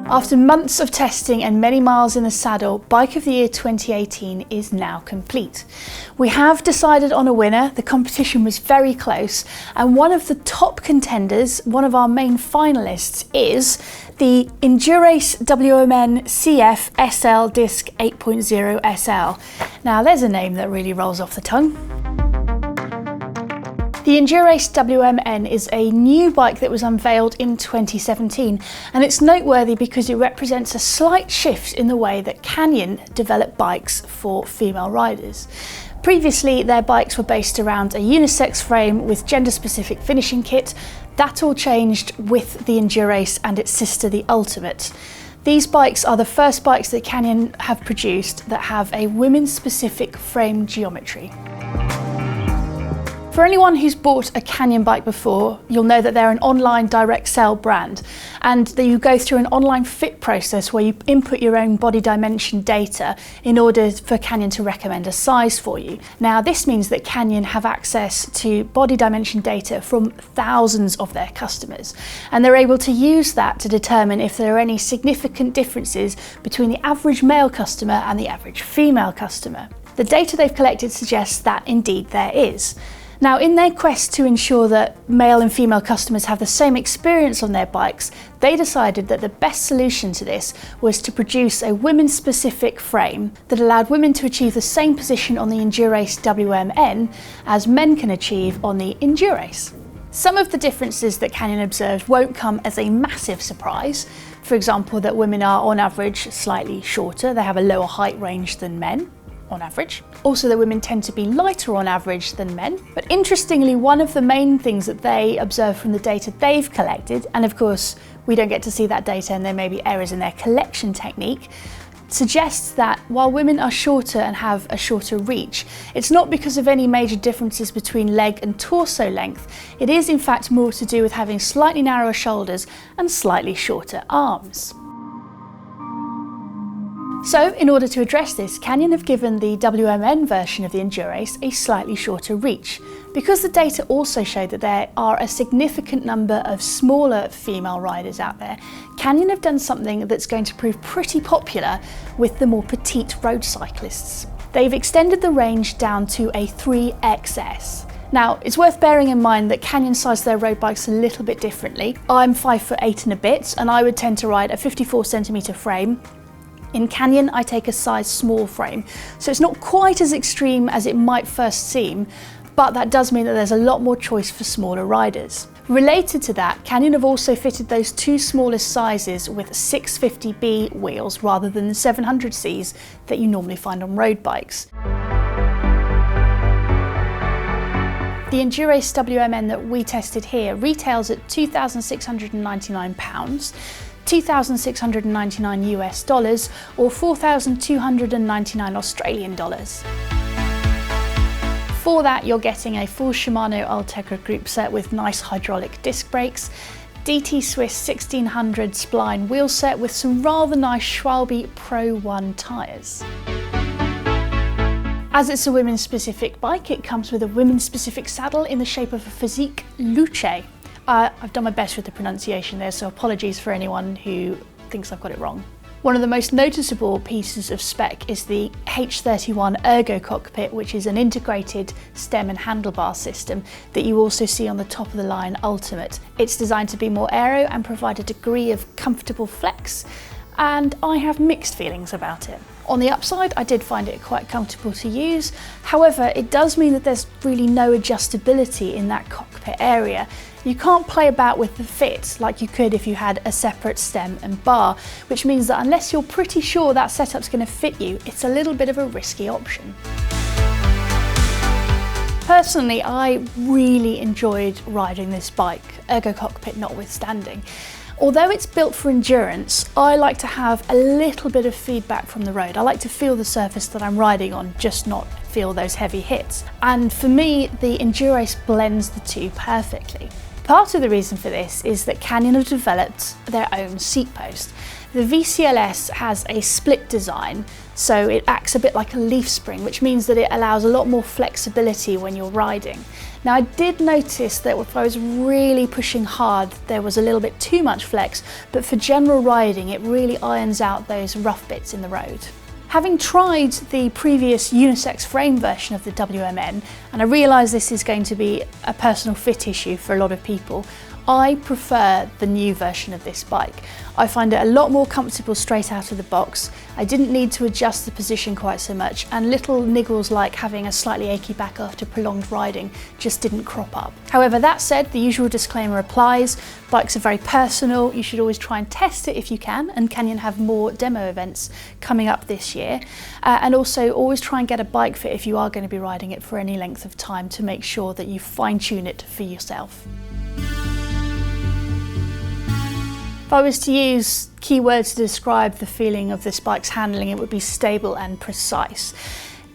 After months of testing and many miles in the saddle, Bike of the Year 2018 is now complete. We have decided on a winner. The competition was very close, and one of the top contenders, one of our main finalists, is the Endurace WMN CF SL Disc 8.0 SL. Now there's a name that really rolls off the tongue. The Endurace WMN is a new bike that was unveiled in 2017, and it's noteworthy because it represents a slight shift in the way that Canyon developed bikes for female riders. Previously, their bikes were based around a unisex frame with gender-specific finishing kit. That all changed with the Endurace and its sister, the Ultimate. These bikes are the first bikes that Canyon have produced that have a women-specific frame geometry. For anyone who's bought a Canyon bike before, you'll know that they're an online direct sell brand, and that you go through an online fit process where you input your own body dimension data in order for Canyon to recommend a size for you. Now, this means that Canyon have access to body dimension data from thousands of their customers, and they're able to use that to determine if there are any significant differences between the average male customer and the average female customer. The data they've collected suggests that indeed there is. Now, in their quest to ensure that male and female customers have the same experience on their bikes, they decided that the best solution to this was to produce a women-specific frame that allowed women to achieve the same position on the Endurace WMN as men can achieve on the Endurace. Some of the differences that Canyon observed won't come as a massive surprise. For example, that women are on average slightly shorter, they have a lower height range than men, on average. Also, that women tend to be lighter on average than men. But interestingly, one of the main things that they observe from the data they've collected, and of course we don't get to see that data and there may be errors in their collection technique, suggests that while women are shorter and have a shorter reach, it's not because of any major differences between leg and torso length. It is in fact more to do with having slightly narrower shoulders and slightly shorter arms. So, in order to address this, Canyon have given the WMN version of the Endurace a slightly shorter reach. Because the data also showed that there are a significant number of smaller female riders out there, Canyon have done something that's going to prove pretty popular with the more petite road cyclists. They've extended the range down to a 3XS. Now, it's worth bearing in mind that Canyon size their road bikes a little bit differently. I'm 5'8" and a bit, and I would tend to ride a 54cm frame. In Canyon, I take a size small frame, so it's not quite as extreme as it might first seem, but that does mean that there's a lot more choice for smaller riders. Related to that, Canyon have also fitted those two smallest sizes with 650B wheels rather than the 700Cs that you normally find on road bikes. The Endurace WMN that we tested here retails at £2,699, 2,699 US dollars, or 4,299 Australian dollars. For that, you're getting a full Shimano Ultegra group set with nice hydraulic disc brakes, DT Swiss 1600 spline wheel set with some rather nice Schwalbe Pro 1 tyres. As it's a women's specific bike, it comes with a women's specific saddle in the shape of a Physique Luce. I've done my best with the pronunciation there, so apologies for anyone who thinks I've got it wrong. One of the most noticeable pieces of spec is the H31 Ergo Cockpit, which is an integrated stem and handlebar system that you also see on the top of the line Ultimate. It's designed to be more aero and provide a degree of comfortable flex, and I have mixed feelings about it. On the upside, I did find it quite comfortable to use. However, it does mean that there's really no adjustability in that cockpit area. You can't play about with the fit like you could if you had a separate stem and bar, which means that unless you're pretty sure that setup's going to fit you, it's a little bit of a risky option. Personally, I really enjoyed riding this bike, Ergo Cockpit notwithstanding. Although it's built for endurance, I like to have a little bit of feedback from the road. I like to feel the surface that I'm riding on, just not feel those heavy hits. And for me, the Endurace blends the two perfectly. Part of the reason for this is that Canyon have developed their own seat post. The VCLS has a split design, so it acts a bit like a leaf spring, which means that it allows a lot more flexibility when you're riding. Now, I did notice that if I was really pushing hard, there was a little bit too much flex, but for general riding, it really irons out those rough bits in the road. Having tried the previous unisex frame version of the WMN, and I realise this is going to be a personal fit issue for a lot of people, I prefer the new version of this bike. I find it a lot more comfortable straight out of the box. I didn't need to adjust the position quite so much, and little niggles like having a slightly achy back after prolonged riding just didn't crop up. However, that said, the usual disclaimer applies. Bikes are very personal. You should always try and test it if you can, and Canyon have more demo events coming up this year. And also always try and get a bike fit if you are going to be riding it for any length of time to make sure that you fine-tune it for yourself. If I was to use keywords to describe the feeling of this bike's handling, it would be stable and precise.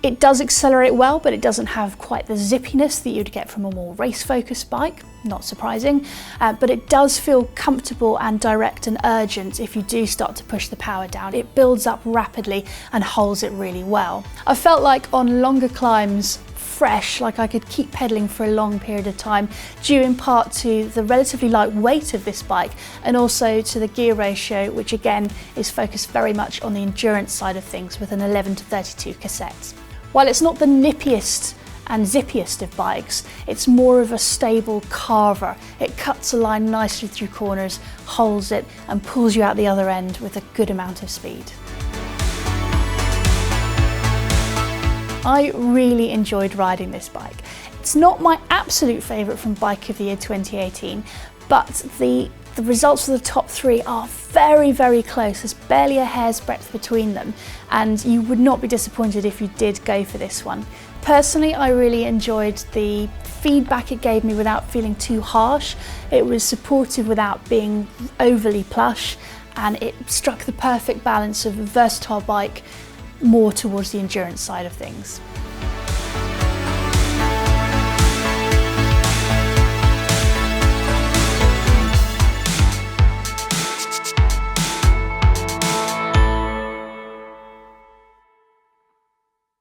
It does accelerate well, but it doesn't have quite the zippiness that you'd get from a more race-focused bike, not surprising, but it does feel comfortable and direct and urgent if you do start to push the power down. It builds up rapidly and holds it really well. I felt like on longer climbs, fresh, like I could keep pedaling for a long period of time, due in part to the relatively light weight of this bike and also to the gear ratio, which again is focused very much on the endurance side of things with an 11:32 cassette. While it's not the nippiest and zippiest of bikes, it's more of a stable carver. It cuts a line nicely through corners, holds it and pulls you out the other end with a good amount of speed. I really enjoyed riding this bike. It's not my absolute favourite from Bike of the Year 2018, but the results for the top three are very, very close. There's barely a hair's breadth between them, and you would not be disappointed if you did go for this one. Personally, I really enjoyed the feedback it gave me without feeling too harsh. It was supportive without being overly plush, and it struck the perfect balance of a versatile bike more towards the endurance side of things.